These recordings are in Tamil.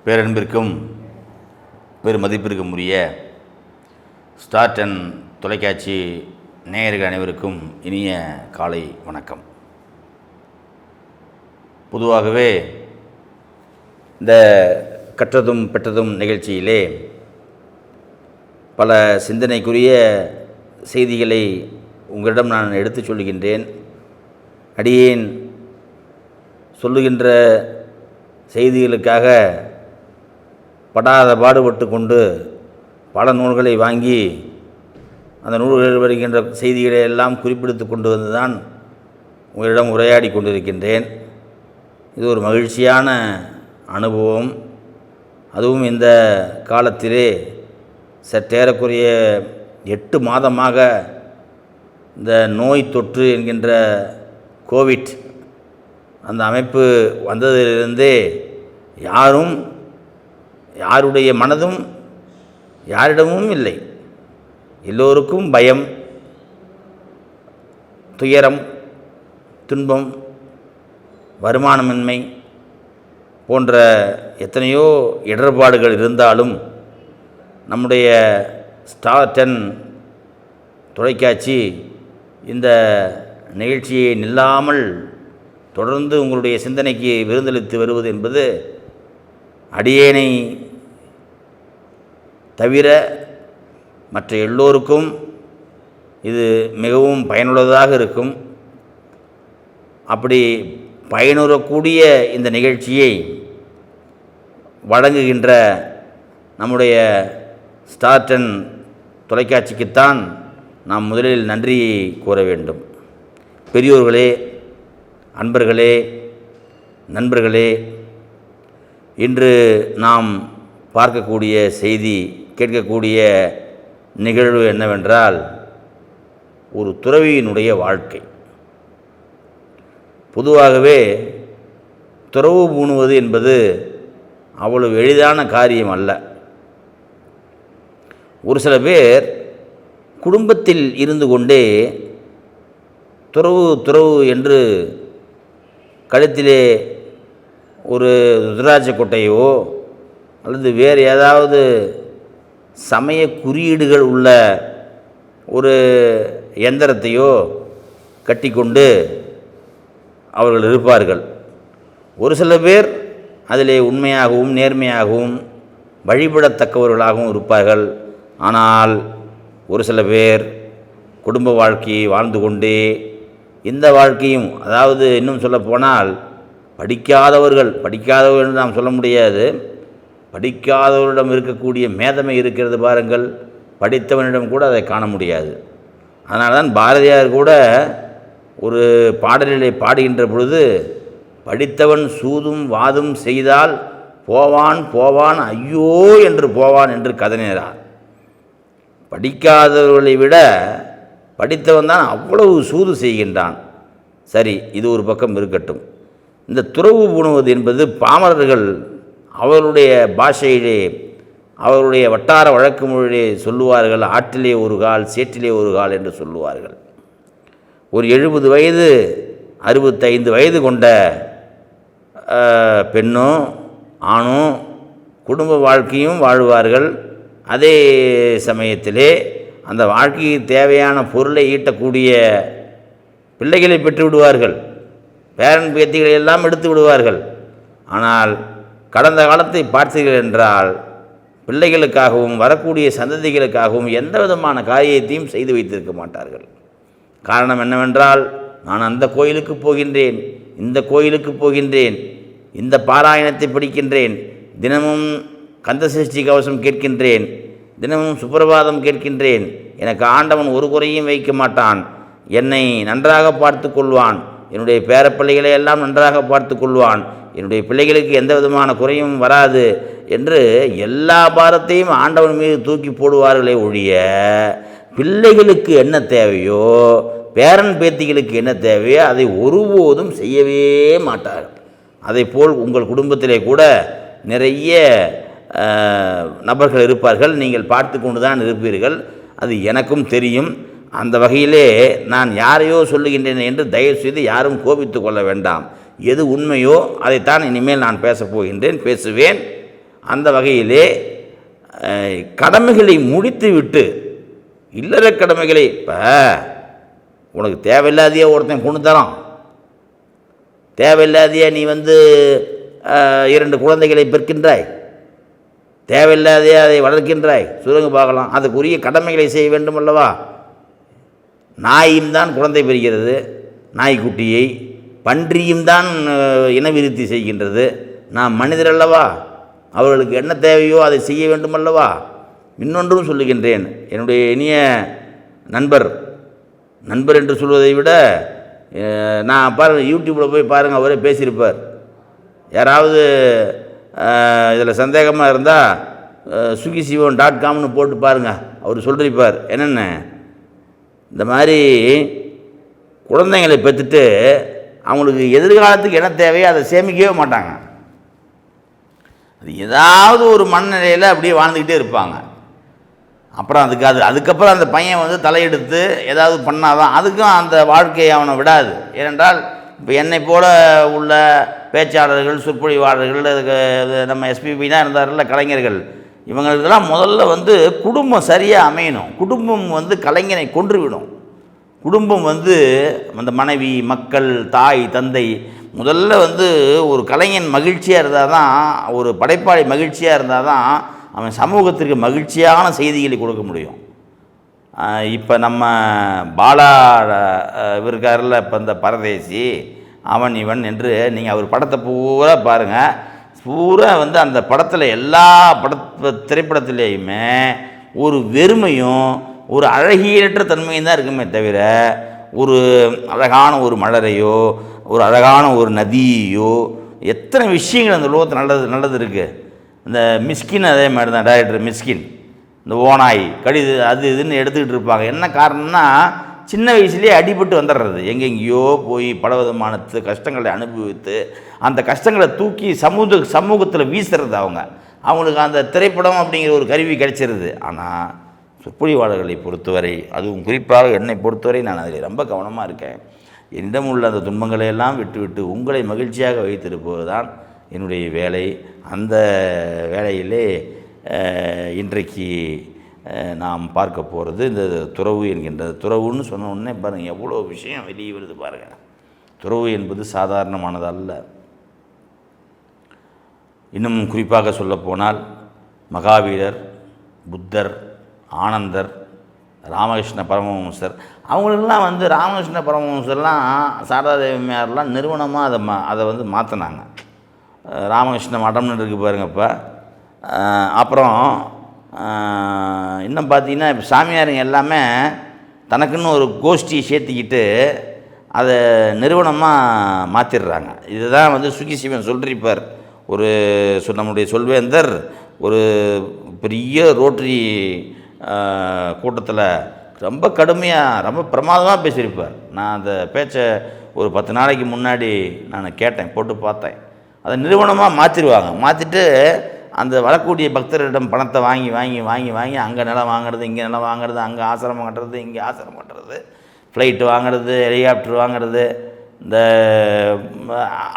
பேரன்பிற்கும் பெருமதிப்பிற்கும் உரிய ஸ்டார் 10 தொலைக்காட்சி நேயர்கள் அனைவருக்கும் இனிய காலை வணக்கம். பொதுவாகவே இந்த கற்றதும் பெற்றதும் நிகழ்ச்சியிலே பல சிந்தனைக்குரிய செய்திகளை உங்களிடம் நான் எடுத்துச் சொல்லுகின்றேன். அடியேன் சொல்லுகின்ற செய்திகளுக்காக படாத பாடுபட்டு கொண்டு பல நூல்களை வாங்கி அந்த நூல்களில் வருகின்ற செய்திகளை எல்லாம் குறிப்பிடுத்து கொண்டு வந்து தான் உங்களிடம் உரையாடி கொண்டிருக்கின்றேன். இது ஒரு மகிழ்ச்சியான அனுபவம். அதுவும் இந்த காலத்திலே சற்றேறக்குரிய 8 மாதமாக இந்த நோய் தொற்று என்கின்ற கோவிட் அந்த அமைப்பு வந்ததிலிருந்தே யாருடைய மனதும் யாரிடமும் இல்லை. எல்லோருக்கும் பயம், துயரம், துன்பம், வருமானமின்மை போன்ற எத்தனையோ இடர்பாடுகள் இருந்தாலும் நம்முடைய ஸ்டார் 10 தொலைக்காட்சி இந்த நிகழ்ச்சியை நில்லாமல் தொடர்ந்து உங்களுடைய சிந்தனைக்கு விருந்தளித்து வருவது என்பது அடியேனை தவிர மற்ற எல்லோருக்கும் இது மிகவும் பயனுள்ளதாக இருக்கும். அப்படி பயனுறக்கூடிய இந்த நிகழ்ச்சியை வழங்குகின்ற நம்முடைய ஸ்டார் 10 தொலைக்காட்சிக்குத்தான் நாம் முதலில் நன்றி கூற வேண்டும். பெரியோர்களே, அன்பர்களே, நண்பர்களே, இன்று நாம் பார்க்கக்கூடிய செய்தி, கேட்கக்கூடிய நிகழ்வு என்னவென்றால் ஒரு துறவியினுடைய வாழ்க்கை. பொதுவாகவே துறவு பூணுவது என்பது அவ்வளவு எளிதான காரியம் அல்ல. ஒரு சில பேர் குடும்பத்தில் இருந்து கொண்டே துறவு என்று கழுத்திலே ஒரு ருத்ராட்ச கொட்டையோ அல்லது வேறு ஏதாவது சமய குறியீடுகள் உள்ள ஒரு எந்திரத்தையோ கட்டிக்கொண்டு அவர்கள் இருப்பார்கள். ஒரு சில பேர் அதிலே உண்மையாகவும் நேர்மையாகவும் வழிபடத்தக்கவர்களாகவும் இருப்பார்கள். ஆனால் ஒரு சில பேர் குடும்ப வாழ்க்கையை வாழ்ந்து கொண்டே இந்த வாழ்க்கையும், அதாவது இன்னும் சொல்லப்போனால் படிக்காதவர்கள் என்று நாம் சொல்ல முடியாது, படிக்காதவரிடம் இருக்கக்கூடிய மேதமை இருக்கிறது பாருங்கள், படித்தவனிடம் கூட அதை காண முடியாது. அதனால தான் பாரதியார் கூட ஒரு பாடலிலே பாடுகின்ற பொழுது, படித்தவன் சூதும் வாதும் செய்தால் போவான் ஐயோ என்று போவான் என்று கதறினார். படிக்காதவர்களை விட படித்தவன் தான் அவ்வளவு சூது செய்கின்றான். சரி, இது ஒரு பக்கம் இருக்கட்டும். இந்த துறவு பூணுவது என்பது பாமரர்கள் அவருடைய பாஷையிலே, அவருடைய வட்டார வழக்கு மொழியிலே சொல்லுவார்கள், ஆற்றிலே ஒரு கால் சேற்றிலே ஒரு கால் என்று சொல்லுவார்கள். ஒரு 70 வயது 65 வயது கொண்ட பெண்ணோ ஆணோ குடும்ப வாழ்க்கையும் வாழ்வார்கள். அதே சமயத்திலே அந்த வாழ்க்கைக்கு தேவையான பொருளை ஈட்டக்கூடிய பிள்ளைகளை பெற்று விடுவார்கள், பேரன் பேத்திகளை எல்லாம் எடுத்து விடுவார்கள். ஆனால் கடந்த காலத்தை பார்த்தீர்கள் என்றால் பிள்ளைகளுக்காகவும் வரக்கூடிய சந்ததிகளுக்காகவும் எந்த விதமான காரியத்தையும் செய்து வைத்திருக்க மாட்டார்கள். காரணம் என்னவென்றால், நான் அந்த கோயிலுக்கு போகின்றேன், இந்த கோயிலுக்கு போகின்றேன், இந்த பாராயணத்தை படிக்கின்றேன், தினமும் கந்தசஷ்டி கவசம் கேட்கின்றேன், தினமும் சுப்பிரபாதம் கேட்கின்றேன், எனக்கு ஆண்டவன் ஒரு குறையும் வைக்க மாட்டான், என்னை நன்றாக பார்த்து கொள்வான், என்னுடைய பேரப்பிள்ளைகளை எல்லாம் நன்றாக பார்த்து கொள்வான், என்னுடைய பிள்ளைகளுக்கு எந்த விதமான குறையும் வராது என்று எல்லா பாரத்தையும் ஆண்டவன் மீது தூக்கி போடுவார்களே ஒழிய, பிள்ளைகளுக்கு என்ன தேவையோ, பேரன் பேத்திகளுக்கு என்ன தேவையோ அதை ஒருபோதும் செய்யவே மாட்டார்கள். அதைப்போல் உங்கள் குடும்பத்திலே கூட நிறைய நபர்கள் இருப்பார்கள், நீங்கள் பார்த்து கொண்டு தான் இருப்பீர்கள். அது எனக்கும் தெரியும். அந்த வகையிலே நான் யாரையோ சொல்லுகின்றேன் என்று தயவுசெய்து யாரும் கோபித்து கொள்ள வேண்டாம். எது உண்மையோ அதைத்தான் இனிமேல் நான் பேசப் போகின்றேன், பேசுவேன். அந்த வகையிலே கடமைகளை முடித்துவிட்டு இல்லற கடமைகளை இப்போ உனக்கு தேவையில்லாதையே ஒருத்தன் கொண்டு தரான், தேவையில்லாதையே நீ 2 குழந்தைகளை பெற்கின்றாய், தேவையில்லாதையே அதை வளர்க்கின்றாய், சொல்லுங்க பார்க்கலாம். அதுக்குரிய கடமைகளை செய்ய வேண்டும் அல்லவா? நாயும் தான் குழந்தை பெறுகிறது, நாய்க்குட்டியை. பன்றியும் தான் இனவிருத்தி செய்கின்றது. நாம் மனிதர் அல்லவா? அவர்களுக்கு என்ன தேவையோ அதை செய்ய வேண்டும் அல்லவா? இன்னொன்றும் சொல்லுகின்றேன், என்னுடைய இனிய நண்பர் என்று சொல்வதை விட நான் பாருங்கள், யூடியூப்பில் போய் பாருங்கள், அவரே பேசியிருப்பார். யாராவது இதில் சந்தேகமாக இருந்தால் swiggysivan.comனு போட்டு பாருங்கள், அவர் சொல்லியிருப்பார். என்னென்ன இந்த மாதிரி குழந்தைங்களை பெற்றுட்டு அவங்களுக்கு எதிர்காலத்துக்கு என்ன தேவையோ அதை சேமிக்கவே மாட்டாங்க. அது ஏதாவது ஒரு மனநிலையில் அப்படியே வாழ்ந்துக்கிட்டே இருப்பாங்க. அப்புறம் அதுக்கப்புறம் அந்த பையன் தலையெடுத்து ஏதாவது பண்ணாதான் அதுக்கும் அந்த வாழ்க்கையை அவனை விடாது. ஏனென்றால் இப்போ என்னை போல உள்ள பேச்சாளர்கள், சொற்பொழிவாளர்கள், நம்ம எஸ்பிபி தான் இருந்தார்ல, கலைஞர்கள், இவங்களுக்கெல்லாம் முதல்ல குடும்பம் சரியாக அமையணும். குடும்பம் கலைஞனை கொன்றுவிடும். குடும்பம் அந்த மனைவி, மக்கள், தாய், தந்தை முதல்ல ஒரு கலைஞன் மகிழ்ச்சியாக இருந்தால் தான், ஒரு படைப்பாளி மகிழ்ச்சியாக இருந்தால் தான் அவன் சமூகத்திற்கு மகிழ்ச்சியான செய்திகளை கொடுக்க முடியும். இப்போ நம்ம பாலா இருக்கார்ல, இப்போ இந்த பரதேசி, அவன் இவன் என்று நீங்கள் அவர் படத்தை பூரா பாருங்கள். பூரா அந்த படத்தில் எல்லா திரைப்படத்திலேயுமே ஒரு வெறுமையும் ஒரு அழகியற்ற தன்மையும் தான் இருக்குமே தவிர, ஒரு அழகான ஒரு மலரையோ ஒரு அழகான ஒரு நதியோ, எத்தனை விஷயங்கள் அந்த உலகத்தில் நல்லது இருக்குது. இந்த மிஸ்கின் அதே மாதிரி தான், டைரக்டர் மிஸ்கின், இந்த ஓனாய் கடிது அது இதுன்னு எடுத்துக்கிட்டு இருப்பாங்க. என்ன காரணம்னா, சின்ன வயசுலேயே அடிபட்டு வந்துடுறது, எங்கெங்கேயோ போய் பலவிதமான கஷ்டங்களை அனுபவித்து அந்த கஷ்டங்களை தூக்கி சமூகத்தில் வீசுறது. அவங்களுக்கு அந்த திரைப்படம் அப்படிங்கிற ஒரு கருவி கிடைச்சிருது. ஆனால் சொற்பொழிவாளர்களை பொறுத்தவரை, அதுவும் குறிப்பாக என்னை பொறுத்தவரை, நான் அதில் ரொம்ப கவனமாக இருக்கேன். என்னிடம் உள்ள அந்த துன்பங்களை எல்லாம் விட்டுவிட்டு உங்களை மகிழ்ச்சியாக வைத்திருப்பது தான் என்னுடைய வேலை. அந்த வேலையிலே இன்றைக்கு நாம் பார்க்க போகிறது இந்த துறவு என்கின்றது. துறவுன்னு சொன்ன உடனே பாருங்கள், எவ்வளோ விஷயம் வெளியே வருது பாருங்கள். துறவு என்பது சாதாரணமானது அல்ல. இன்னும் குறிப்பாக சொல்லப்போனால் மகாவீரர், புத்தர், ஆனந்தர், ராமகிருஷ்ண பரமஹம்சர், அவங்களுக்கெல்லாம் ராமகிருஷ்ண பரமஹம்சர்லாம், சாரதாதேவியாரெலாம் நிறுவனமாக அதை மாற்றினாங்க. ராமகிருஷ்ண மடம்னு இருக்குது பாருங்கள். இப்போ அப்புறம் இன்னும் பார்த்தீங்கன்னா, இப்போ சாமியாருங்க எல்லாமே தனக்குன்னு ஒரு கோஷ்டியை சேர்த்திக்கிட்டு அதை நிறுவனமாக மாற்றிடுறாங்க. இதுதான் சுகிசிவன் சொல்லியிருப்பார். நம்முடைய சொல்வேந்தர் ஒரு பெரிய ரோட்டரி கூட்டத்தில் ரொம்ப கடுமையாக, ரொம்ப பிரமாதமாக பேசியிருப்பார். நான் அந்த பேச்சை ஒரு 10 நாளைக்கு முன்னாடி நான் கேட்டேன், போட்டு பார்த்தேன். அதை நிறுவனமாக மாற்றிடுவாங்க. மாற்றிட்டு அந்த வரக்கூடிய பக்தரிடம் பணத்தை வாங்கி வாங்கி வாங்கி வாங்கி அங்கே நிலம் வாங்கிறது, இங்கே நிலம் வாங்கிறது, அங்கே ஆசிரமம் கட்டுறது, இங்கே ஆசிரமம் கட்டுறது, ஃப்ளைட்டு வாங்கிறது, ஹெலிகாப்டர் வாங்கிறது. இந்த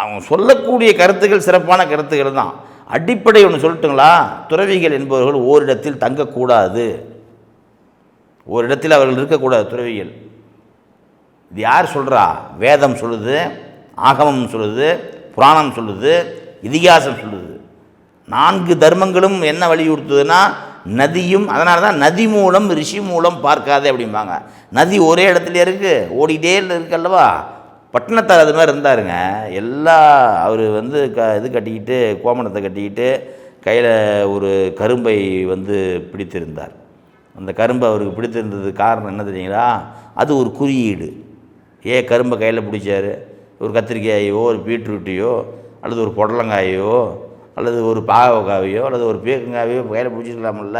அவங்க சொல்லக்கூடிய கருத்துக்கள் சிறப்பான கருத்துக்கள் தான். அடிப்படை ஒன்று சொல்லட்டுங்களா, துறவிகள் என்பவர்கள் ஓரிடத்தில் தங்கக்கூடாது, ஓரிடத்தில் அவர்கள் இருக்கக்கூடாது துறவிகள். இது யார் சொல்கிறா? வேதம் சொல்லுது, ஆகமம் சொல்லுது, புராணம் சொல்லுது, இதிகாசம் சொல்லுது. 4 தர்மங்களும் என்ன வலியுறுத்துதுன்னா, நதியும், அதனால தான் நதி மூலம் ரிஷி மூலம் பார்க்காதே அப்படிம்பாங்க. நதி ஒரே இடத்துல இருக்குது, ஓடிக்கிட்டே இருக்குல்லவா. பட்டினத்தார் அது மாதிரி இருந்தாருங்க. அவர் இது கட்டிக்கிட்டு, கோமணத்தை கட்டிக்கிட்டு, கையில் ஒரு கரும்பை பிடித்திருந்தார். அந்த கரும்பை அவருக்கு பிடித்திருந்தது காரணம் என்ன தெரியுங்களா? அது ஒரு குறியீடு. ஏன் கரும்பை கையில் பிடிச்சார்? ஒரு கத்திரிக்காயோ, ஒரு பீட்ரூட்டையோ, அல்லது ஒரு புடலங்காயோ, அல்லது ஒரு பாகக்காயோ, அல்லது ஒரு பீக்கங்காயோ கையில் பிடிச்சிக்கலாமில்ல.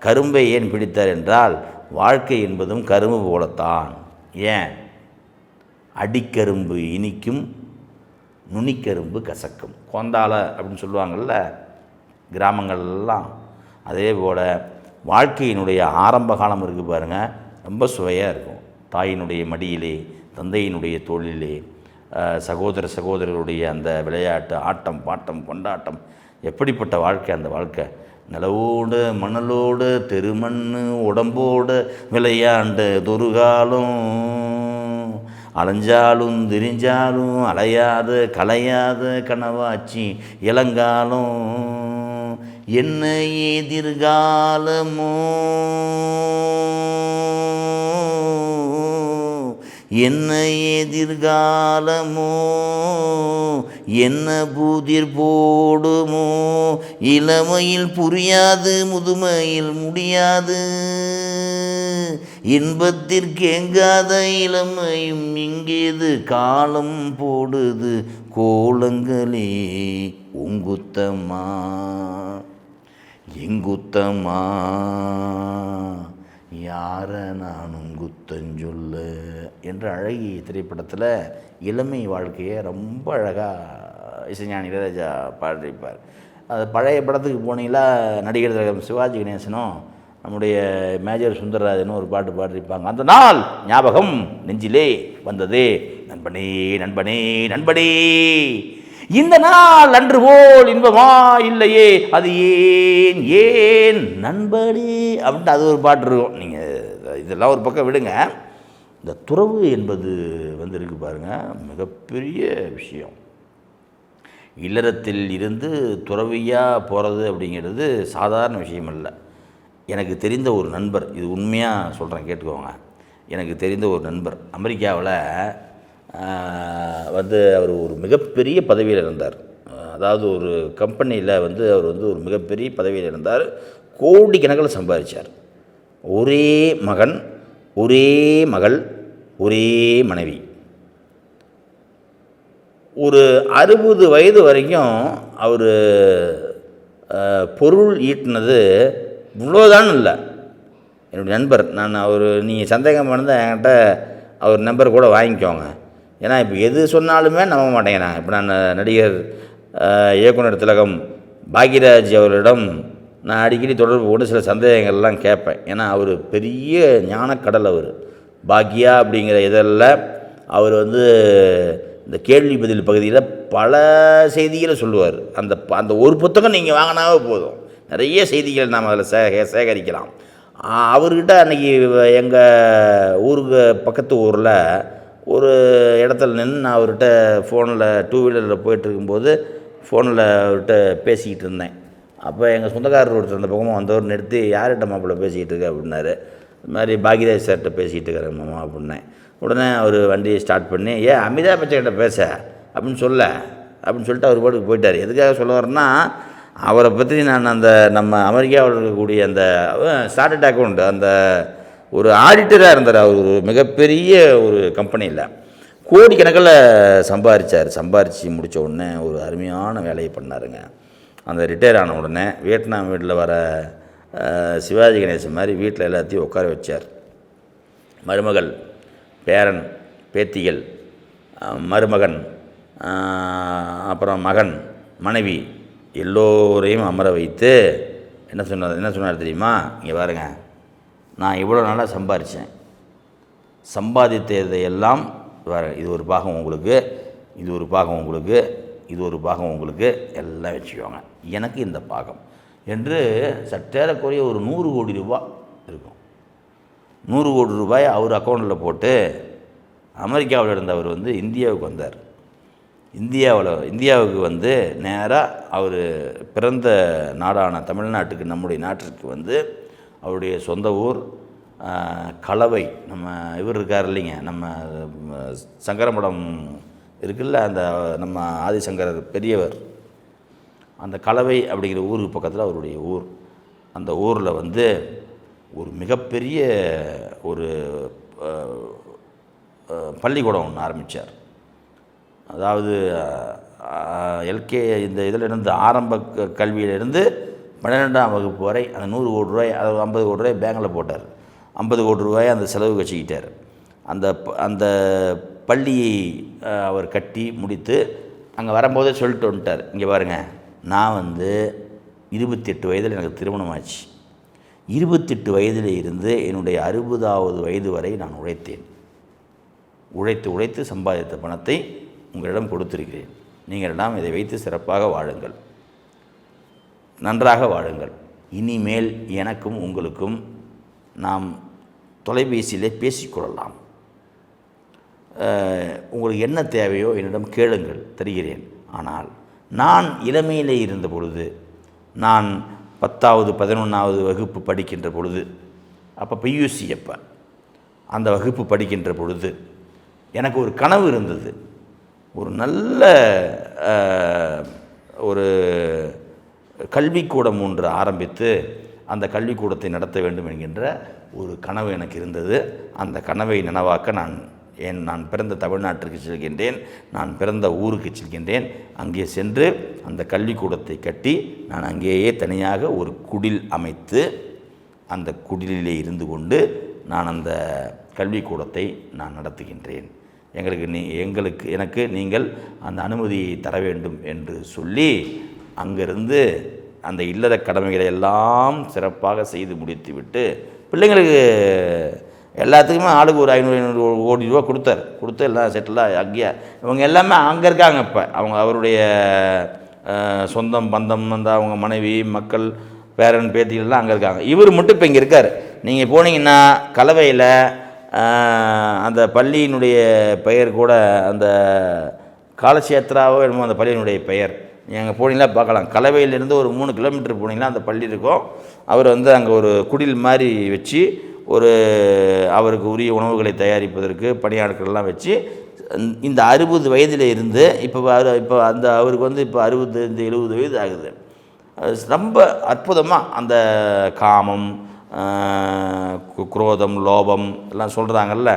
கரும்பை ஏன் பிடித்தார் என்றால், வாழ்க்கை என்பதும் கரும்பு போலத்தான். ஏன்? அடிக்கரும்பு இனிக்கும், நுனிக்கரும்பு கசக்கும். கொந்தால அப்படின்னு சொல்லுவாங்கள்ல கிராமங்கள்லாம். அதே போல் வாழ்க்கையினுடைய ஆரம்ப காலம் இருக்குது பாருங்கள், ரொம்ப சுவையாக இருக்கும். தாயினுடைய மடியிலே, தந்தையினுடைய தோளிலே, சகோதரர்களுடைய அந்த விளையாட்டு, ஆட்டம், பாட்டம், கொண்டாட்டம், எப்படிப்பட்ட வாழ்க்கை அந்த வாழ்க்கை! நிலவோடு மணலோடு தெருமண் உடம்போடு விளையாண்டு தொருகாலும் அலைஞ்சாலும் திரிஞ்சாலும் அலையாத கலையாத கனவாச்சி இளங்காலம் என்ன எதிர்காலமோ என்ன எதிர்காலமோ என்ன புதிர் போடுமோ இளமையில் புரியாது முதுமையில் முடியாது இன்பத்திற்கெங்காத இளமையும் இங்கேது காலம் போடுது கோலங்களே உங்குத்தம்மா எங்குத்தம்மா யார நானும் குத்தஞ்சொல்ல என்ற அழகிய திரைப்படத்தில் இளமை வாழ்க்கையை ரொம்ப அழகாக இசைஞானி இளையராஜா பாடியிருப்பார். அது பழைய படத்துக்கு போனீங்களா நடிகர் திலகம் சிவாஜி கணேசனும் நம்முடைய மேஜர் சுந்தரராஜனும் ஒரு பாட்டு பாடியிருப்பாங்க. அந்த நாள் ஞாபகம் நெஞ்சிலே வந்ததே நண்பனே நண்பனே நண்பனே இந்த நாள் அன்று போல் இன்பமா இல்லையே அது ஏன் ஏன் நண்பனே அப்படின்ட்டு அது ஒரு பாட்டு இருக்கும். நீங்கள் இதெல்லாம் ஒரு பக்கம் விடுங்க. இந்த துறவு என்பது இருக்கு பாருங்கள், மிகப்பெரிய விஷயம். இல்லறத்தில் இருந்து துறவியாக போகிறது அப்படிங்கிறது சாதாரண விஷயம் இல்லை. எனக்கு தெரிந்த ஒரு நண்பர், இது உண்மையாக சொல்கிறேன் கேட்டுக்கோங்க. எனக்கு தெரிந்த ஒரு நண்பர் அமெரிக்காவில் அவர் ஒரு மிகப்பெரிய பதவியில் இருந்தார். அதாவது ஒரு கம்பெனியில் அவர் ஒரு மிகப்பெரிய பதவியில் இருந்தார். கோடிக்கணக்கில் சம்பாதிச்சார். ஒரே மகன், ஒரே மகள், ஒரே மனைவி. ஒரு 60 வயது வரைக்கும் அவர் பொருள் ஈட்டினது இவ்வளோதான் இல்லை. என்னுடைய நண்பர், நான் நீங்கள் சந்தேகம் பண்ணால் என்கிட்ட அவர் நம்பர் கூட வாங்கிக்கோங்க. ஏன்னா இப்போ எது சொன்னாலுமே நம்ப மாட்டேங்கிறாங்க. இப்போ நான் நடிகர் இயக்குனர் திலகம் பாக்யராஜ் அவர்களிடம் நான் அடிக்கடி தொடர்பு கொண்டு சில சந்தேகங்கள்லாம் கேட்பேன். ஏன்னா அவர் பெரிய ஞானக்கடல். அவர் பாக்யா அப்படிங்கிற இதழில் அவர் இந்த கேள்வி பதில் பகுதியில் பல செய்திகளை சொல்லுவார். அந்த ஒரு புத்தகம் நீங்கள் வாங்கினாவே போதும், நிறைய செய்திகள் நாம் அதில் சேகரிக்கலாம். அவர்கிட்ட அன்றைக்கி எங்கள் ஊருக்கு பக்கத்து ஊரில் ஒரு இடத்துல நின்று நான் அவர்கிட்ட ஃபோனில் 2 வீலரில் போயிட்டுருக்கும்போது ஃபோனில் அவர்கிட்ட பேசிக்கிட்டு இருந்தேன். அப்போ எங்கள் சொந்தக்காரர் ஒருத்தர் அந்த பக்கமாக வந்தவர் நிறுத்தி, யார்கிட்ட மாப்பிள்ளை பேசிக்கிட்டு இருக்க அப்படின்னாரு. இது மாதிரி பாக்யராஜ் சார்கிட்ட பேசிக்கிட்டு இருக்கிறேன் மாமா அப்படின்னேன். உடனே அவர் வண்டியை ஸ்டார்ட் பண்ணி, அமிதாப் பச்சன்கிட்ட பேச அப்படின்னு சொல்லிட்டு அவர் பாட்டுக்கு போயிட்டார். எதுக்காக சொல்ல வரேன்னா, அவரை பற்றி நான் நம்ம அமெரிக்காவில் இருக்கக்கூடிய அந்த சார்ட்டர்ட் அக்கௌண்ட் அந்த ஒரு ஆடிட்டராக இருந்தார். அவர் ஒரு மிகப்பெரிய ஒரு கம்பெனியில் கோடிக்கணக்கில் சம்பாரித்து முடித்த உடனே ஒரு அருமையான வேலையை பண்ணாருங்க. அந்த ரிட்டையர் ஆன உடனே வியட்நாம் வீட்டில் வர சிவாஜி கணேசன் மாதிரி வீட்டில் எல்லாத்தையும் உட்கார வச்சார். மருமகள், பேரன், பேத்திகள், மருமகன், அப்புறம் மகன், மனைவி எல்லோரையும் அமர வைத்து என்ன சொன்னார் தெரியுமா? இங்கே பாருங்க, நான் இவ்வளோ நாளாக சம்பாதிச்சேன், சம்பாதித்ததையெல்லாம் இது ஒரு பாகம் உங்களுக்கு, இது ஒரு பாகம் உங்களுக்கு, இது ஒரு பாகம் உங்களுக்கு, எல்லாம் வச்சுக்கோங்க, எனக்கு இந்த பாகம் என்று சற்றேறக்குறைய ஒரு 100 கோடி ரூபாய் இருக்கும். 100 கோடி ரூபாய் அவர் அக்கௌண்ட்டில் போட்டு அமெரிக்காவில் இருந்தவர் இந்தியாவுக்கு வந்தார். இந்தியாவுக்கு நேராக அவர் பிறந்த நாடான தமிழ்நாட்டுக்கு, நம்முடைய நாட்டிற்கு அவருடைய சொந்த ஊர் கலவை. நம்ம இவர் இருக்கார் இல்லைங்க, நம்ம சங்கரமடம் இருக்குல்ல, அந்த நம்ம ஆதிசங்கரர் பெரியவர், அந்த கலவை அப்படிங்கிற ஊருக்கு பக்கத்தில் அவருடைய ஊர். அந்த ஊரில் ஒரு மிகப்பெரிய ஒரு பள்ளிக்கூடம் ஒன்று ஆரம்பித்தார். அதாவது இந்த இதிலிருந்து ஆரம்ப கல்வியிலிருந்து 12ஆம் வகுப்பு வரை அந்த 100 கோடி ரூபாய், அதாவது 50 கோடி ரூபாய் பேங்கில் போட்டார். 50 கோடி ரூபாயை அந்த செலவு வச்சுக்கிட்டார். அந்த பள்ளியை அவர் கட்டி முடித்து அங்கே வரும்போதே சொல்லிட்டு வந்துட்டார், இங்கே பாருங்கள், நான் 28 வயதில் எனக்கு திருமணம் ஆச்சு. 28 வயதில் இருந்து என்னுடைய 60வது வயது வரை நான் உழைத்தேன். உழைத்து சம்பாதித்த பணத்தை உங்களிடம் கொடுத்திருக்கிறேன். நீங்களிடம் இதை வைத்து சிறப்பாக வாழுங்கள். நன்றாக வாழுங்கள். இனிமேல் எனக்கும் உங்களுக்கும் நாம் தொலைபேசியிலே பேசிக்கொள்ளலாம். உங்களுக்கு என்ன தேவையோ என்னிடம் கேளுங்கள், தருகிறேன். ஆனால் நான் இளமையிலே இருந்த பொழுது, நான் 10வது 11வது வகுப்பு படிக்கின்ற பொழுது, அப்போ பியூசி, அப்போ அந்த வகுப்பு படிக்கின்ற பொழுது எனக்கு ஒரு கனவு இருந்தது. ஒரு நல்ல ஒரு கல்விக்கூடம் ஒன்று ஆரம்பித்து அந்த கல்விக்கூடத்தை நடத்த வேண்டும் என்கின்ற ஒரு கனவு எனக்கு இருந்தது. அந்த கனவை நனவாக்க நான் பிறந்த தமிழ்நாட்டிற்கு செல்கின்றேன், நான் பிறந்த ஊருக்கு செல்கின்றேன். அங்கே சென்று அந்த கல்விக்கூடத்தை கட்டி நான் அங்கேயே தனியாக ஒரு குடில் அமைத்து அந்த குடிலிலே இருந்து கொண்டு நான் அந்த கல்விக்கூடத்தை நான் நடத்துகின்றேன். எனக்கு நீங்கள் அந்த அனுமதியை தர வேண்டும் என்று சொல்லி அங்கிருந்து அந்த இல்லற கடமைகளை எல்லாம் சிறப்பாக செய்து முடித்துவிட்டு பிள்ளைங்களுக்கு எல்லாத்துக்குமே ஆளுக்கு ஒரு 500 கோடி ரூபா கொடுத்து எல்லாம் செட்டிலாக அங்கேயே இவங்க எல்லாமே அங்கே இருக்காங்க. இப்போ அவருடைய சொந்தம் பந்தம் வந்து அவங்க மனைவி மக்கள் பேரன் பேத்திகள்லாம் அங்கே இருக்காங்க. இவர் மட்டும் இப்போ இங்கே இருக்கார். நீங்கள் போனீங்கன்னா கலவையில் அந்த பள்ளியினுடைய பெயர் கூட அந்த காலட்சேத்ராவோ என்னமோ அந்த பள்ளியினுடைய பெயர் நீங்கள் போனீங்களா பார்க்கலாம். கலவையிலேருந்து ஒரு 3 கிலோமீட்டர் போனீங்கன்னா அந்த பள்ளி இருக்கும். அவர் வந்து அங்கே ஒரு குடில் மாதிரி வச்சு அவருக்கு உரிய உணவுகளை தயாரிப்பதற்கு பணியாட்கள்லாம் வச்சு இந்த 60 வயதில் இருந்து இப்போ அந்த அவருக்கு வந்து இப்போ 65-70 வயது ஆகுது. ரொம்ப அற்புதமாக அந்த காமம், குரோதம், லோபம் எல்லாம் சொல்கிறாங்கல்ல,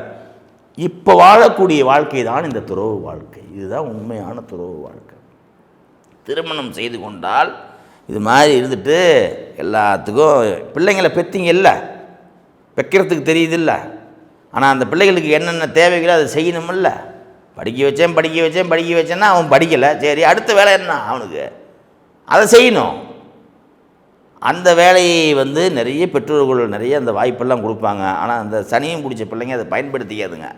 இப்போ வாழக்கூடிய வாழ்க்கை தான் இந்த துறவு வாழ்க்கை. இதுதான் உண்மையான துறவு வாழ்க்கை. திருமணம் செய்து கொண்டால் இது மாதிரி இருந்துட்டு எல்லாத்துக்கும் பிள்ளைங்களை பெற்றிங்கல்ல, வைக்கிறதுக்கு தெரியுதில்ல, ஆனால் அந்த பிள்ளைகளுக்கு என்னென்ன தேவைகளோ அதை செய்யணுமில்ல. படிக்க வச்சேன்னா அவன் படிக்கலை, சரி அடுத்த வேலை என்ன அவனுக்கு, அதை செய்யணும். அந்த வேலையை வந்து நிறைய பெற்றோர்கள் நிறைய அந்த வாய்ப்பெல்லாம் கொடுப்பாங்க. ஆனால் அந்த சனியும் பிடிச்ச பிள்ளைங்க அதை பயன்படுத்திக்காதுங்க.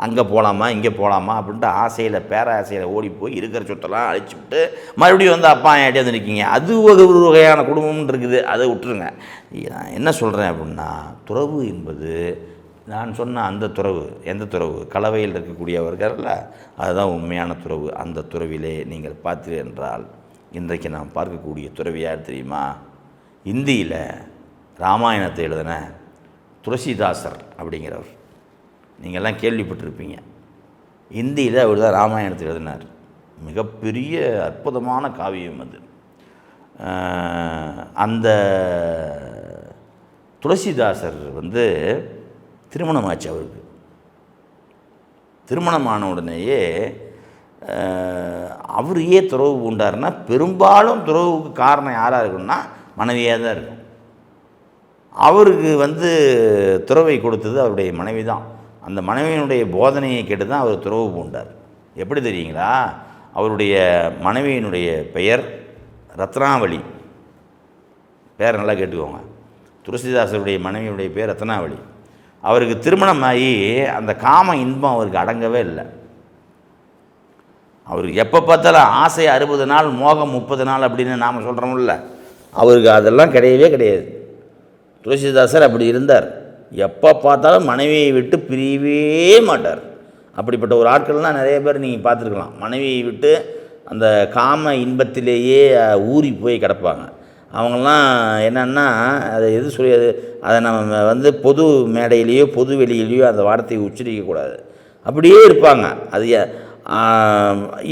அங்கே போகலாமா இங்கே போகலாமா அப்படின்ட்டு பேராசையில் ஓடி போய் இருக்கிற சொத்தெல்லாம் அழிச்சு விட்டு மறுபடியும் வந்து அப்பா ஏட்டி வந்து நிற்கிங்க. அது ஒரு வகையான குடும்பம்னு இருக்குது, அதை விட்டுருங்க. நான் என்ன சொல்கிறேன் அப்படின்னா, துறவு என்பது நான் சொன்ன அந்த துறவு, எந்த துறவு, கலவையில் இருக்கக்கூடியவர்கள்ல, அதுதான் உண்மையான துறவு. அந்த துறவிலே நீங்கள் பார்த்தீர்கள் என்றால் இன்றைக்கு நாம் பார்க்கக்கூடிய துறவி யார் தெரியுமா? இந்தியில் ராமாயணத்தை எழுதின துளசிதாசர் அப்படிங்கிறவர். நீங்கள்லாம் கேள்விப்பட்டிருப்பீங்க. இந்தியில் அவர் தான் ராமாயணத்தை எழுதினார். மிகப்பெரிய அற்புதமான காவியம் அது. அந்த துளசிதாசர் வந்து திருமணமாச்சு. அவருக்கு திருமணமான உடனேயே அவர் ஏன் துறவு பூண்டார்னா, பெரும்பாலும் துறவுக்கு காரணம் யாராக இருக்குன்னா மனைவியாக தான் இருக்கும். அவருக்கு வந்து துறவை கொடுத்தது அவருடைய மனைவி தான். அந்த மனைவியினுடைய போதனையை கேட்டு தான் அவர் துறவு பூண்டார். எப்படி தெரியுங்களா? அவருடைய மனைவியினுடைய பெயர் ரத்னாவளி. பேர் நல்லா கேட்டுக்கோங்க. துளசிதாசருடைய மனைவியுடைய பேர் ரத்னாவளி. அவருக்கு திருமணமாகி அந்த காம இன்பம் அவருக்கு அடங்கவே இல்லை. அவருக்கு எப்போ பார்த்தாலும் ஆசை 60 நாள், மோகம் 30 நாள் அப்படின்னு நாம் சொல்கிறோம்ல, அவருக்கு அதெல்லாம் கிடையவே கிடையாது. துளசிதாசர் அப்படி இருந்தார். எப்போ பார்த்தாலும் மனைவியை விட்டு பிரியவே மாட்டார். அப்படிப்பட்ட ஒரு ஆட்கள்லாம் நிறைய பேர் நீங்கள் பார்த்துருக்கலாம். மனைவியை விட்டு அந்த காம இன்பத்திலேயே ஊறி போய் கிடப்பாங்க. அவங்களாம் என்னென்னா, அதை எது சொல்லியது, அதை நம்ம வந்து பொது மேடையிலேயோ பொது வெளியிலேயோ அந்த வார்த்தையை உச்சரிக்கக்கூடாது. அப்படியே இருப்பாங்க. அது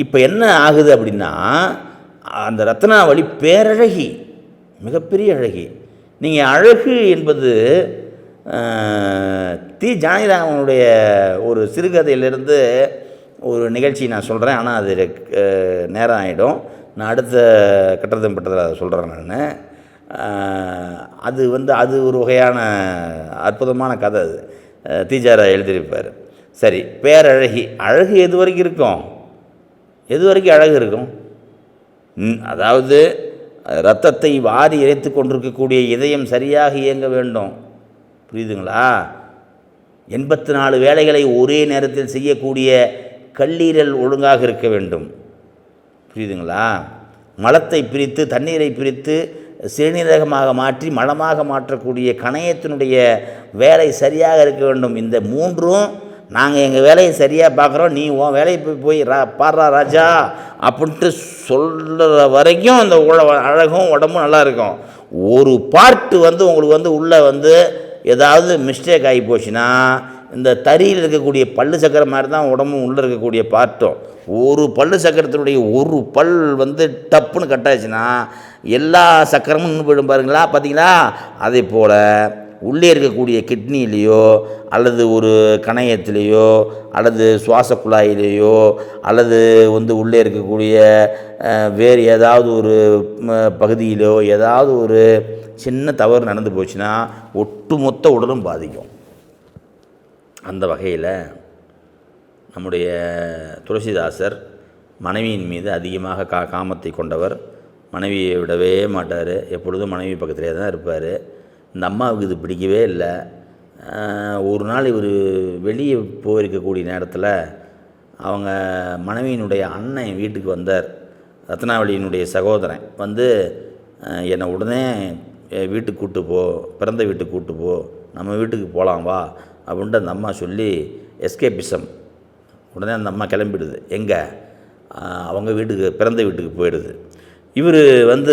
இப்போ என்ன ஆகுது அப்படின்னா, அந்த ரத்னாவளி பேரழகி, மிகப்பெரிய அழகி. நீங்கள் அழகு என்பது ஜானகிராமனுடைய ஒரு சிறுகதையிலிருந்து ஒரு நிகழ்ச்சி நான் சொல்கிறேன். ஆனால் அது நேரம் ஆகிடும். நான் அடுத்த கட்டத்தில் பட்டத்தில் அதை சொல்கிறேன் நான். அது வந்து அது ஒரு வகையான அற்புதமான கதை. அது தீஜாரா எழுதியிருப்பார். சரி, பேரழகி. அழகு எது வரைக்கும் இருக்கும்? எது வரைக்கும் அழகு இருக்கும்? அதாவது இரத்தத்தை வாரி இறைத்து கொண்டிருக்கக்கூடிய இதயம் சரியாக இயங்க வேண்டும். புரியுதுங்களா? 84 வேலைகளை ஒரே நேரத்தில் செய்யக்கூடிய கல்லீரல் ஒழுங்காக இருக்க வேண்டும். புரியுதுங்களா? மலத்தை பிரித்து, தண்ணீரை பிரித்து, சிறுநீரகமாக மாற்றி மலமாக மாற்றக்கூடிய கணையத்தினுடைய வேலை சரியாக இருக்க வேண்டும். இந்த மூன்றும் நாங்கள் எங்கள் வேலையை சரியாக பார்க்குறோம், நீ உன் வேலையை போய் பாடுறா ராஜா அப்படின்ட்டு சொல்கிற வரைக்கும் அந்த அழகும் உடம்பும் நல்லா இருக்கும். ஒரு பார்ட்டு உங்களுக்கு உள்ளே ஏதாவது மிஸ்டேக் ஆகி போச்சுன்னா இந்த தறியில் இருக்கக்கூடிய பல்லு சக்கரம் மாதிரி தான் உடம்பும் உள்ளே இருக்கக்கூடிய பார்ட்டும். ஒரு பல்லு சக்கரத்தினுடைய ஒரு பல் டப்புன்னு கட்டாச்சுன்னா எல்லா சக்கரமும் நின்று போயிடும் பாருங்களா, பார்த்தீங்களா? அதே போல் உள்ளே இருக்கக்கூடிய கிட்னிலேயோ அல்லது ஒரு கணையத்திலேயோ அல்லது சுவாச குழாயிலேயோ அல்லது உள்ளே இருக்கக்கூடிய வேறு ஏதாவது ஒரு பகுதியிலோ ஏதாவது ஒரு சின்ன தவறு நடந்து போச்சுன்னா ஒட்டுமொத்த உடலும் பாதிக்கும். அந்த வகையில் நம்முடைய துளசிதாசர் மனைவியின் மீது அதிகமாக காமத்தை கொண்டவர். மனைவியை விடவே மாட்டார், எப்பொழுதும் மனைவி பக்கத்திலே தான் இருப்பார். இந்த அம்மாவுக்கு இது பிடிக்கவே இல்லை. ஒரு நாள் இவர் வெளியே போயிருக்கக்கூடிய நேரத்தில் அவங்க மனைவியினுடைய அண்ணன் வீட்டுக்கு வந்தார். ரத்னாவளியினுடைய சகோதரன் என்னை உடனே வீட்டுக்கு கூப்பிட்டு போ, பிறந்த வீட்டுக்கு கூப்பிட்டு போ, நம்ம வீட்டுக்கு போகலாம் வா அப்படின்ட்டு அந்த அம்மா சொல்லி எஸ்கேபிசம் உடனே அந்த அம்மா கிளம்பிடுது. எங்கே? அவங்க வீட்டுக்கு, பிறந்த வீட்டுக்கு போயிடுது. இவர் அந்த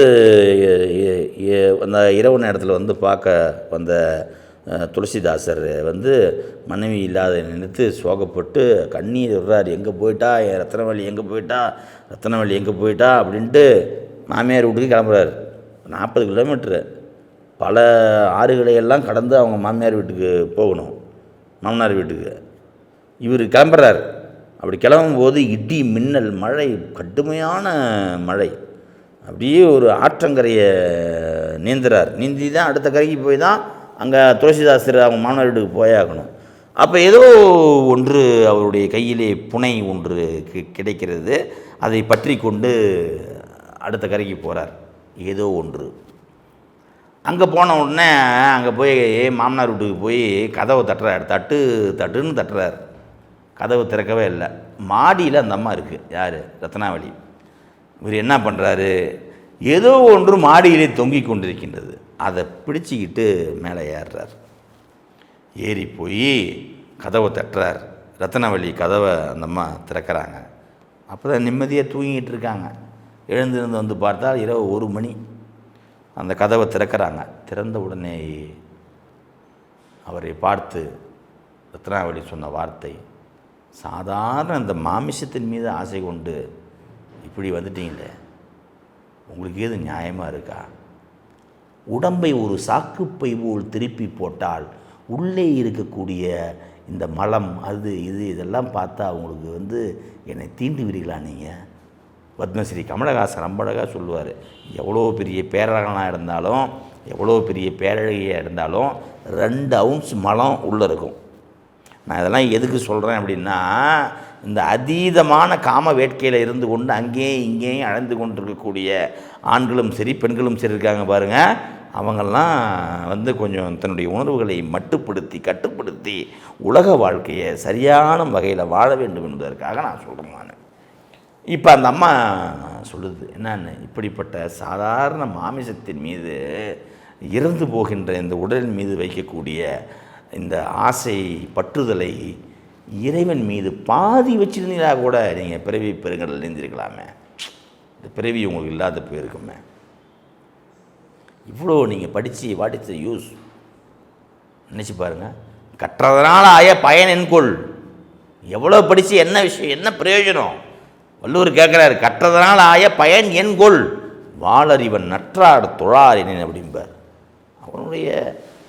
இரவு நேரத்தில் பார்க்க வந்த துளசிதாசர் மனைவி இல்லாத நினைத்து சோகப்பட்டு கண்ணீர் விடுறார். எங்கே போயிட்டா என் ரத்னவள்ளி, எங்கே போயிட்டா ரத்னவள்ளி, எங்கே போயிட்டா அப்படின்ட்டு மாமியார் வீட்டுக்கு கிளம்புறாரு. 40 கிலோமீட்ரு, பல ஆறுகளையெல்லாம் கடந்து அவங்க மாமியார் வீட்டுக்கு போகணும், மாமனார் வீட்டுக்கு. இவர் கிளம்புறார். அப்படி கிளம்பும்போது இடி மின்னல் மழை, கடுமையான மழை. அப்படியே ஒரு ஆற்றங்கரையை நீந்தி தான் அடுத்த கரைக்கு போய் தான் அங்கே துளசிதாசர் அவங்க மாமனார் வீட்டுக்கு போயாகணும். அப்போ ஏதோ ஒன்று அவருடைய கையிலே புனை ஒன்று கிடைக்கிறது. அதை பற்றி கொண்டு அடுத்த கரைக்கு போகிறார். ஏதோ ஒன்று அங்கே போன உடனே அங்கே போய் மாமனார் வீட்டுக்கு போய் கதவை தட்டுறார். தட்டுன்னு தட்டுறார். கதவு திறக்கவே இல்லை. மாடியில் அந்த அம்மா இருக்குது. யார்? ரத்னாவளி. இவர் என்ன பண்ணுறாரு? ஏதோ ஒன்று மாடியிலே தொங்கிக் கொண்டிருக்கின்றது. அதை பிடிச்சிக்கிட்டு மேலே ஏறுறார். ஏறி போய் கதவை தட்டுறார். ரத்னாவளி கதவை அந்த அம்மா திறக்கிறாங்க. அப்போ தான் நிம்மதியாக தூங்கிட்டு இருக்காங்க. எழுந்திருந்து பார்த்தால் இரவு 1 மணி. அந்த கதவை திறக்கிறாங்க. திறந்த உடனே அவரை பார்த்து ரத்னாவளி சொன்ன வார்த்தை, சாதாரண இந்த மாமிசத்தின் மீது ஆசை கொண்டு இப்படி வந்துட்டீங்களே, உங்களுக்கு ஏது நியாயமாக இருக்கா? உடம்பை ஒரு சாக்குப்பை போல் திருப்பி போட்டால் உள்ளே இருக்கக்கூடிய இந்த மலம் அது இதெல்லாம் பார்த்தா அவங்களுக்கு என்னை தீண்டுவீர்களா நீங்கள்? பத்மஸ்ரீ கமலஹாசன் ரொம்ப அழகாக சொல்லுவார். எவ்வளோ பெரிய பேரழகனாக இருந்தாலும், எவ்வளோ பெரிய பேரழகியாக இருந்தாலும் 2 அவுன்ஸ் மலம் உள்ளே இருக்கும். நான் இதெல்லாம் எதுக்கு சொல்கிறேன் அப்படின்னா, இந்த அதீதமான காம வேட்கையில் இருந்து கொண்டு அங்கேயும் இங்கேயும் அழைந்து கொண்டிருக்கக்கூடிய ஆண்களும் சரி பெண்களும் சரி இருக்காங்க பாருங்கள். அவங்கெல்லாம் கொஞ்சம் தன்னுடைய உணர்வுகளை மட்டுப்படுத்தி கட்டுப்படுத்தி உலக வாழ்க்கையை சரியான வகையில் வாழ வேண்டும் என்பதற்காக நான் சொல்கிறேன். நான் இப்போ அந்த அம்மா சொல்லுது என்னன்னு, இப்படிப்பட்ட சாதாரண மாமிசத்தின் மீது இறந்து போகின்ற இந்த உடலின் மீது வைக்கக்கூடிய இந்த ஆசை பற்றுதலை இறைவன் மீது பாதி வச்சிருந்தீங்களா கூட நீங்கள் பிறவி பெருங்கடல் நினைஞ்சிருக்கலாமே. இந்த பிறவி உங்களுக்கு இல்லாத போயிருக்குமே. இவ்வளோ நீங்கள் படித்து வாடிச்ச யூஸ் நினச்சி பாருங்கள். கற்றதனால் ஆய பயன் என்கொள். எவ்வளோ படித்து என்ன விஷயம், என்ன பிரயோஜனம்? வள்ளுவர் கேட்குறாரு, கற்றதனால் ஆய பயன் என்கொள், வாளறிவன் நற்றார் தொழார் என்ன அப்படிம்பார். அவனுடைய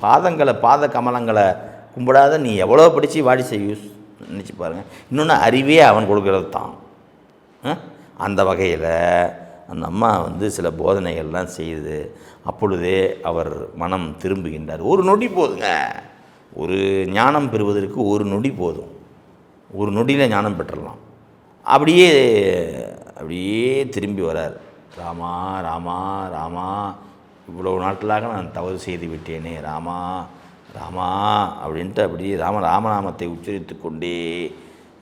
பாதங்களை பாத கமலங்களை கும்பிடாத நீ எவ்வளோ படித்து வாடிச்ச யூஸ் நினச்சி பாருங்கள். இன்னொன்று அறிவே அவன் கொடுக்கறது தான். அந்த வகையில் அந்த அம்மா சில போதனைகள்லாம் செய்து அப்பொழுதே அவர் மனம் திரும்புகின்றார். ஒரு நொடி போதுங்க. ஒரு ஞானம் பெறுவதற்கு ஒரு நொடி போதும். ஒரு நொடியில் ஞானம் பெற்றலாம். அப்படியே திரும்பி வரார். ராமா ராமா ராமா, இவ்வளவு நாட்களாக நான் தவறு செய்து விட்டேனே ராமா ராமா அப்படின்ட்டு அப்படியே ராமநாமத்தை உச்சரித்து கொண்டே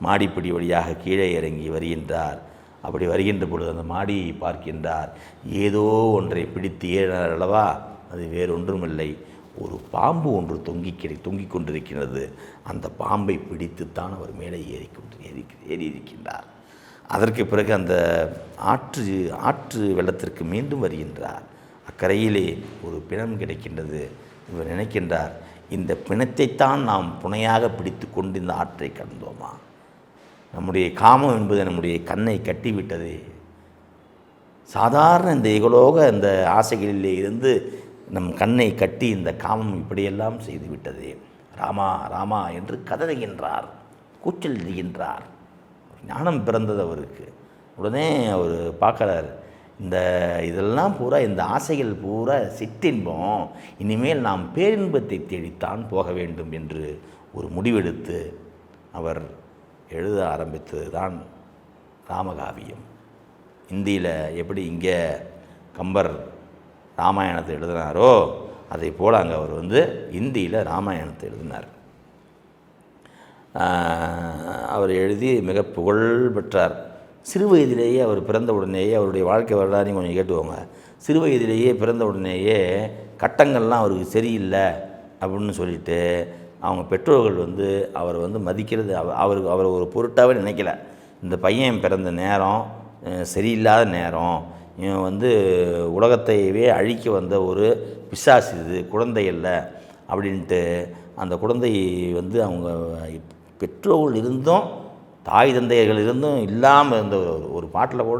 மாடிப்படி வழியாக கீழே இறங்கி வருகின்றார். அப்படி வருகின்ற பொழுது அந்த மாடியை பார்க்கின்றார். ஏதோ ஒன்றை பிடித்து ஏறினார் அல்லவா, அது வேறொன்றுமில்லை, ஒரு பாம்பு ஒன்று தொங்கிக் கொண்டிருக்கிறது. அந்த பாம்பை பிடித்துத்தான் அவர் மேலே ஏறியிருக்கின்றார். அதற்கு பிறகு அந்த ஆற்று வெள்ளத்திற்கு மீண்டும் வருகின்றார். அக்கரையிலே ஒரு பிணம் கிடைக்கின்றது. இவர் நினைக்கின்றார், இந்த பிணத்தைத்தான் நாம் புனையாக பிடித்து கொண்டு இந்த ஆற்றை கடந்தோமா? நம்முடைய காமம் என்பது நம்முடைய கண்ணை கட்டிவிட்டது. சாதாரண இந்த இகலோக இந்த ஆசைகளிலே இருந்து நம் கண்ணை கட்டி இந்த காமம் இப்படியெல்லாம் செய்துவிட்டது. ராமா ராமா என்று கதறுகின்றார், கூச்சல் இடுகின்றார். ஞானம் பிறந்தது அவருக்கு. உடனே அவர் பார்க்குறார், இதெல்லாம் பூரா, இந்த ஆசைகள் பூரா சிற்றின்பம், இனிமேல் நாம் பேரின்பத்தை தேடித்தான் போக வேண்டும் என்று ஒரு முடிவெடுத்து அவர் எழுத ஆரம்பித்தது தான் ராமகாவியம். இந்தியில் எப்படி இங்கே கம்பர் ராமாயணத்தை எழுதினாரோ அதை போல் அங்கே அவர் இந்தியில் ராமாயணத்தை எழுதினார். அவர் எழுதி மிக புகழ் பெற்றார். சிறு வயதிலேயே அவர் பிறந்த உடனேயே, அவருடைய வாழ்க்கை வரலாறையும் கொஞ்சம் கேட்டுவோங்க. சிறு வயதிலேயே பிறந்த உடனேயே கட்டங்கள்லாம் அவருக்கு சரியில்லை அப்படின்னு சொல்லிட்டு அவங்க பெற்றோர்கள் அவர் மதிக்கிறது, அவர் ஒரு பொருட்டாகவே நினைக்கல. இந்த பையன் பிறந்த நேரம் சரியில்லாத நேரம், இவன் உலகத்தையவே அழிக்க வந்த ஒரு பிசாசு, இது குழந்தை இல்லை அப்படின்ட்டு அந்த குழந்தை அவங்க பெற்றோர்கள் இருந்தும் தாய் தந்தையர்கள் இருந்தும் இல்லாமல் இருந்த ஒரு பாட்டில் கூட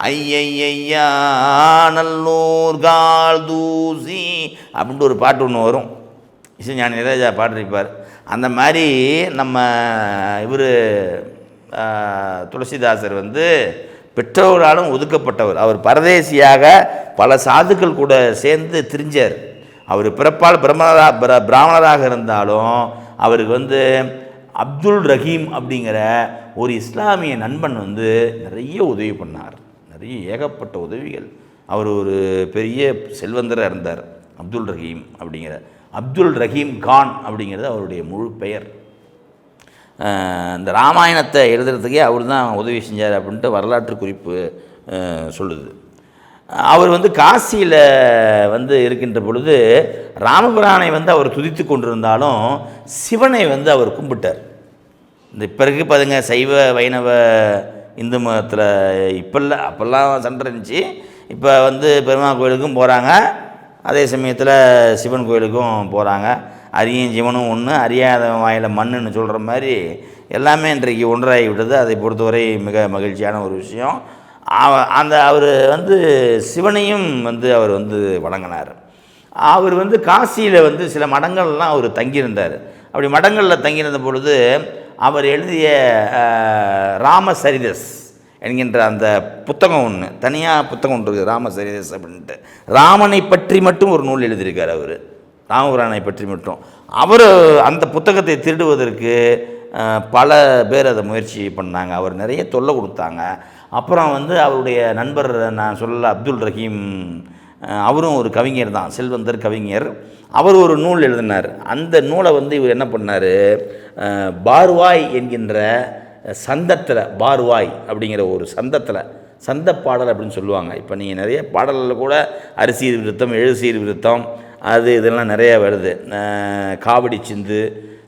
ஐயையா நல்லூர்கால் தூசி அப்படின்ட்டு ஒரு பாட்டு ஒன்று வரும். இசைஞானி இளையராஜா பாடிருப்பார். அந்த மாதிரி நம்ம இவர் துளசிதாசர் பெற்றோராலும் ஒதுக்கப்பட்டவர். அவர் பரதேசியாக பல சாதுக்கள் கூட சேர்ந்து திரிஞ்சார். அவர் பிறப்பால் பிராமணராக இருந்தாலும் அவருக்கு அப்துல் ரஹீம் அப்படிங்கிற ஒரு இஸ்லாமிய நண்பன் நிறைய உதவி பண்ணார். நிறைய ஏகப்பட்ட உதவிகள். அவர் ஒரு பெரிய செல்வந்தராக இருந்தார். அப்துல் ரஹீம் அப்படிங்கிற அப்துல் ரஹீம் கான் அப்படிங்கிறது அவருடைய முழு பெயர். இந்த ராமாயணத்தை எழுதுறதுக்கே அவர் தான் உதவி செஞ்சார் அப்படின்ட்டு வரலாற்று குறிப்பு சொல்லுது. அவர் காசியில் இருக்கின்ற பொழுது ராமபிரானை அவர் துதித்து கொண்டிருந்தாலும் சிவனை அவர் கும்பிட்டார். இந்த இப்போ இருக்கு பாருங்க, சைவ வைணவ இந்து மதத்தில் அப்போல்லாம் சண்டை இருந்துச்சு. இப்போ பெருமாள் கோயிலுக்கும் போகிறாங்க, அதே சமயத்தில் சிவன் கோயிலுக்கும் போகிறாங்க. அரியும் சிவனும் ஒன்று, அறியாத வாயில் மண்ணுன்னு சொல்கிற மாதிரி எல்லாமே இன்றைக்கு ஒன்றாகி விட்டது. அதை பொறுத்தவரை மிக மகிழ்ச்சியான ஒரு விஷயம். அவர் சிவனையும் அவர் வணங்கினார். அவர் காசியில் சில மடங்கள்லாம் அவர் தங்கியிருந்தார். அப்படி மடங்களில் தங்கியிருந்த பொழுது அவர் எழுதிய ராமசரிதஸ் என்கின்ற அந்த புத்தகம் ஒன்று, தனியாக புத்தகம் ஒன்று இருக்குது, ராமசரிதஸ் அப்படின்ட்டு. ராமனை பற்றி மட்டும் ஒரு நூல் எழுதியிருக்கார் அவர், ராமபுரானை பற்றி மட்டும். அவர் அந்த புத்தகத்தை திருடுவதற்கு பல பேர் அதை முயற்சி பண்ணாங்க. அவர் நிறைய தொல்லை கொடுத்தாங்க. அப்புறம் அவருடைய நண்பர், நான் சொல்ல அப்துல் ரஹீம், அவரும் ஒரு கவிஞர் தான், செல்வந்தர் கவிஞர். அவர் ஒரு நூல் எழுதினார். அந்த நூலை இவர் என்ன பண்ணார், பார்வாய் என்கின்ற சந்தத்தில், பார்வாய் அப்படிங்கிற ஒரு சந்தத்தில், சந்த பாடல் அப்படின்னு சொல்லுவாங்க. இப்போ நீங்கள் நிறைய பாடலில் கூட அரிசீர் விருத்தம், எழுசீர் விருத்தம், அது இதெல்லாம் நிறையா வருது. காவடி சிந்து,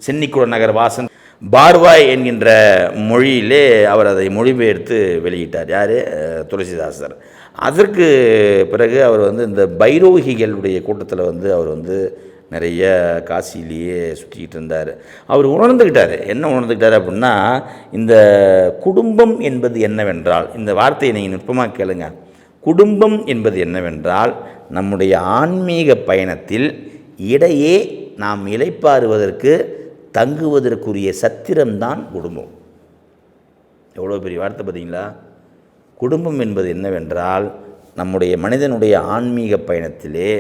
சென்னிக்குள நகர் வாசன், பார்வாய் என்கின்ற மொழியிலே அவர் அதை மொழிபெயர்த்து வெளியிட்டார். யார்? துளசிதாசர். அதற்கு பிறகு அவர் வந்து இந்த பைரோகிகளுடைய கூட்டத்தில் வந்து அவர் வந்து நிறைய காசியிலேயே சுற்றிக்கிட்டு இருந்தார். அவர் உணர்ந்துக்கிட்டார். என்ன உணர்ந்துக்கிட்டார் அப்படின்னா, இந்த குடும்பம் என்பது என்னவென்றால், இந்த வார்த்தையை நீங்கள் நுட்பமாக கேளுங்க. குடும்பம் என்பது என்னவென்றால், நம்முடைய ஆன்மீக பயணத்தில் இடையே நாம் இளைப்பாறுவதற்கு தங்குவதற்குரிய சத்திரம்தான் குடும்பம். எவ்வளோ பெரிய வார்த்தை பார்த்தீங்களா? குடும்பம் என்பது என்னவென்றால், நம்முடைய மனிதனுடைய ஆன்மீக பயணத்திலே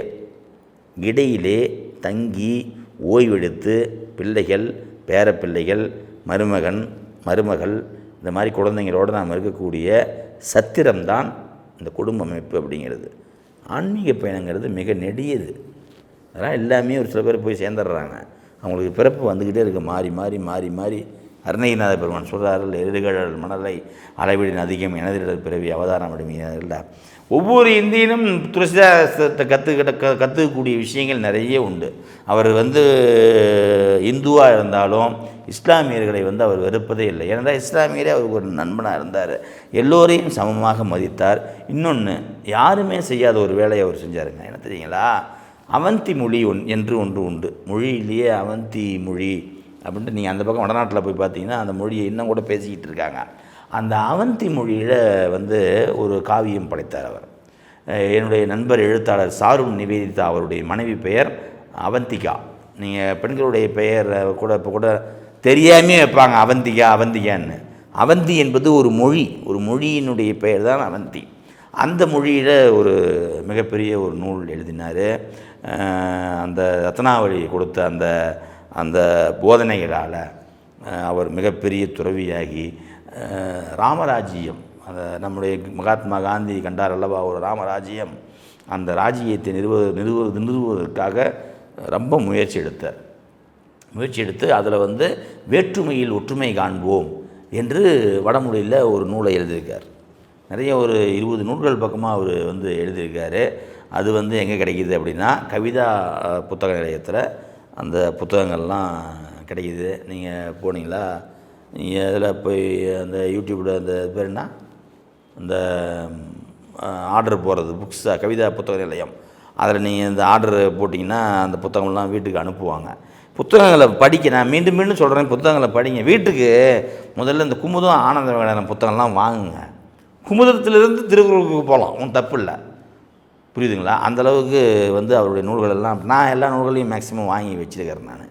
இடையிலே தங்கி ஓய்வெடுத்து பிள்ளைகள், பேரப்பிள்ளைகள், மருமகன், மருமகள், இந்த மாதிரி குழந்தைங்களோடு நாம் இருக்கக்கூடிய சத்திரம்தான் இந்த குடும்ப அமைப்பு அப்படிங்கிறது. ஆன்மீக பயணங்கிறது மிக நெடியது. அதெல்லாம் எல்லாமே ஒரு சில பேர் போய் சேர்ந்துடுறாங்க. அவங்களுக்கு பிறப்பு வந்துக்கிட்டே இருக்குது, மாறி மாறி மாறி மாறி. அருணகிரிநாத பெருமான் சொல்கிறார்கள், எருதுகடல் மணலை அளவிடின் அதிகம் எனதிடல் பிறவி அவதாரம் அடிமையில்லை. ஒவ்வொரு இந்தியனும் துளசிதாசத்தை கற்றுக்கக்கூடிய விஷயங்கள் நிறைய உண்டு. அவர் வந்து இந்துவாக இருந்தாலும் இஸ்லாமியர்களை வந்து அவர் வெறுப்பதே இல்லை. ஏனென்றால் இஸ்லாமியரே அவருக்கு ஒரு நண்பனாக இருந்தார். எல்லோரையும் சமமாக மதித்தார். இன்னொன்று, யாருமே செய்யாத ஒரு வேலையை அவர் செஞ்சாருங்க. என்ன தெரியுங்களா? அவந்தி மொழி என்று ஒன்று உண்டு. மொழியிலேயே அவந்தி மொழி அப்படின்ட்டு நீங்கள் அந்த பக்கம் வடநாட்டில் போய் பார்த்தீங்கன்னா அந்த மொழியை இன்னும் கூட பேசிக்கிட்டு இருக்காங்க. அந்த அவந்தி மொழியில் வந்து ஒரு காவியம் படைத்தார் அவர். என்னுடைய நண்பர் எழுத்தாளர் சாருண் நிவேதிதா, அவருடைய மனைவி பெயர் அவந்திகா. நீங்கள் பெண்களுடைய பெயர் கூட இப்போ கூட தெரியாமே வைப்பாங்க, அவந்திகா அவந்திகான்னு. அவந்தி என்பது ஒரு மொழி, ஒரு மொழியினுடைய பெயர் தான் அவந்தி. அந்த மொழியில் ஒரு மிகப்பெரிய ஒரு நூல் எழுதினார். அந்த ரத்னாவளி கொடுத்த அந்த அந்த போதனைகளால் அவர் மிகப்பெரிய துறவியாகி ராமராஜ்யம், அந்த நம்முடைய மகாத்மா காந்தி கண்டார் அல்லவா ஒரு ராமராஜ்யம், அந்த ராஜ்யத்தை நிறுவுவதற்காக ரொம்ப முயற்சி எடுத்து அதில் வந்து வேற்றுமையில் ஒற்றுமை காண்போம் என்று வடமொழியில் ஒரு நூலை எழுதியிருக்கார். நிறைய ஒரு 20 நூல்கள் பக்கமாக அவர் வந்து எழுதியிருக்காரு. அது வந்து எங்கே கிடைக்கிது அப்படின்னா, கவிதா புத்தக நிலையத்தில் அந்த புத்தகங்கள்லாம் கிடைக்கிது. நீங்கள் போனீங்களா? நீங்கள் அதில் போய் அந்த யூடியூப்பில் அந்த பேர் என்ன, அந்த ஆர்டர் போடுறது புக்ஸ், கவிதா புத்தக நிலையம், அதில் நீங்கள் இந்த ஆர்டர் போட்டிங்கன்னா அந்த புத்தகங்கள்லாம் வீட்டுக்கு அனுப்புவாங்க. புத்தகங்களை படிக்க நான் மீண்டும் மீண்டும் சொல்கிறேன், புத்தகங்களை படிங்க. வீட்டுக்கு முதல்ல இந்த குமுதம் ஆனந்த விகடன புத்தகம்லாம் வாங்குங்க. குமுதத்திலிருந்து திருக்குறளுக்கு போகலாம், ஒன்றும் தப்பு இல்லை. புரியுதுங்களா? அந்தளவுக்கு வந்து அவருடைய நூல்களெல்லாம் நான் எல்லா நூல்களையும் மேக்ஸிமம் வாங்கி வச்சுருக்கிறேன். நான்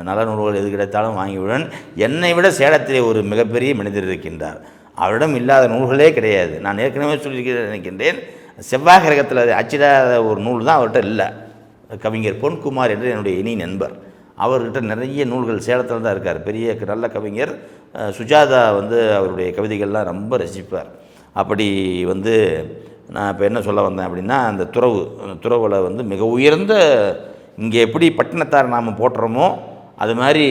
நல்ல நூல்கள் எது கிடைத்தாலும் வாங்கிவிடுவேன். என்னை விட சேலத்திலே ஒரு மிகப்பெரிய மனிதர் இருக்கின்றார். அவரிடம் இல்லாத நூல்களே கிடையாது. நான் ஏற்கனவே சொல்லியிருக்கிறேன் நினைக்கின்றேன். செவ்வாய் கிரகத்தில் அச்சிடாத ஒரு நூல் தான் அவர்கிட்ட இல்லை. கவிஞர் பொன்குமார் என்று என்னுடைய இனி நண்பர், அவர்கிட்ட நிறைய நூல்கள் சேலத்தில் தான் இருக்கார். பெரிய நல்ல கவிஞர். சுஜாதா வந்து அவருடைய கவிதைகள்லாம் ரொம்ப ரசிப்பார். அப்படி வந்து நான் இப்போ என்ன சொல்ல வந்தேன் அப்படின்னா, அந்த துறவில் வந்து மிக உயர்ந்த, இங்கே எப்படி பட்டினத்தார் நாம் போட்டுறோமோ அது மாதிரி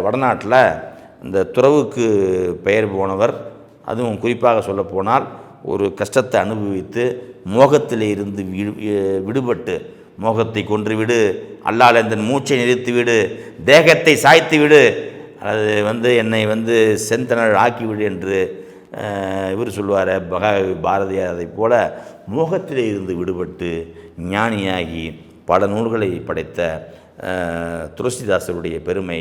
வடநாட்டில் இந்த துறவுக்கு பெயர் போனவர். அதுவும் குறிப்பாக சொல்லப்போனால் ஒரு கஷ்டத்தை அனுபவித்து மோகத்திலே இருந்து விடுபட்டு, மோகத்தை கொன்றுவிடு, அல்லாலந்தன் மூச்சை நிறுத்திவிடு, தேகத்தை சாய்த்து விடு, அது வந்து என்னை வந்து செந்தனல் ஆக்கிவிடு என்று இவர் சொல்லுவார் பாரதியார். அதை போல மோகத்திலே இருந்து விடுபட்டு ஞானியாகி பல நூல்களை படைத்த துளசிதாசருடைய பெருமை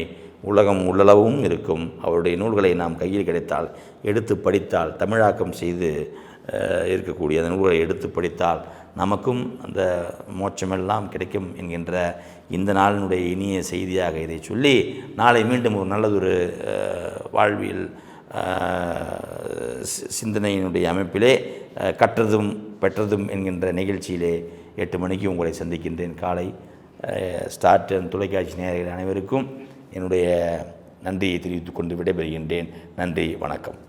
உலகம் உள்ளளவும் இருக்கும். அவருடைய நூல்களை நாம் கையில் கிடைத்தால் எடுத்து படித்தால், தமிழாக்கம் செய்து இருக்கக்கூடிய அந்த நூல்களை எடுத்து படித்தால் நமக்கும் அந்த மோட்சமெல்லாம் கிடைக்கும் என்கின்ற இந்த நாளினுடைய இனிய செய்தியாக இதை சொல்லி, நாளை மீண்டும் ஒரு நல்லதொரு வாழ்வியல் சிந்தனையினுடைய அமைப்பிலே கற்றதும் பெற்றதும் என்கின்ற நிகழ்ச்சியிலே 8 மணிக்கு உங்களை சந்திக்கின்றேன். காலை ஸ்டார்ட் தொலைக்காட்சி நேயர்கள் அனைவருக்கும் என்னுடைய நன்றியை தெரிவித்துக் கொண்டு விடைபெறுகின்றேன். நன்றி, வணக்கம்.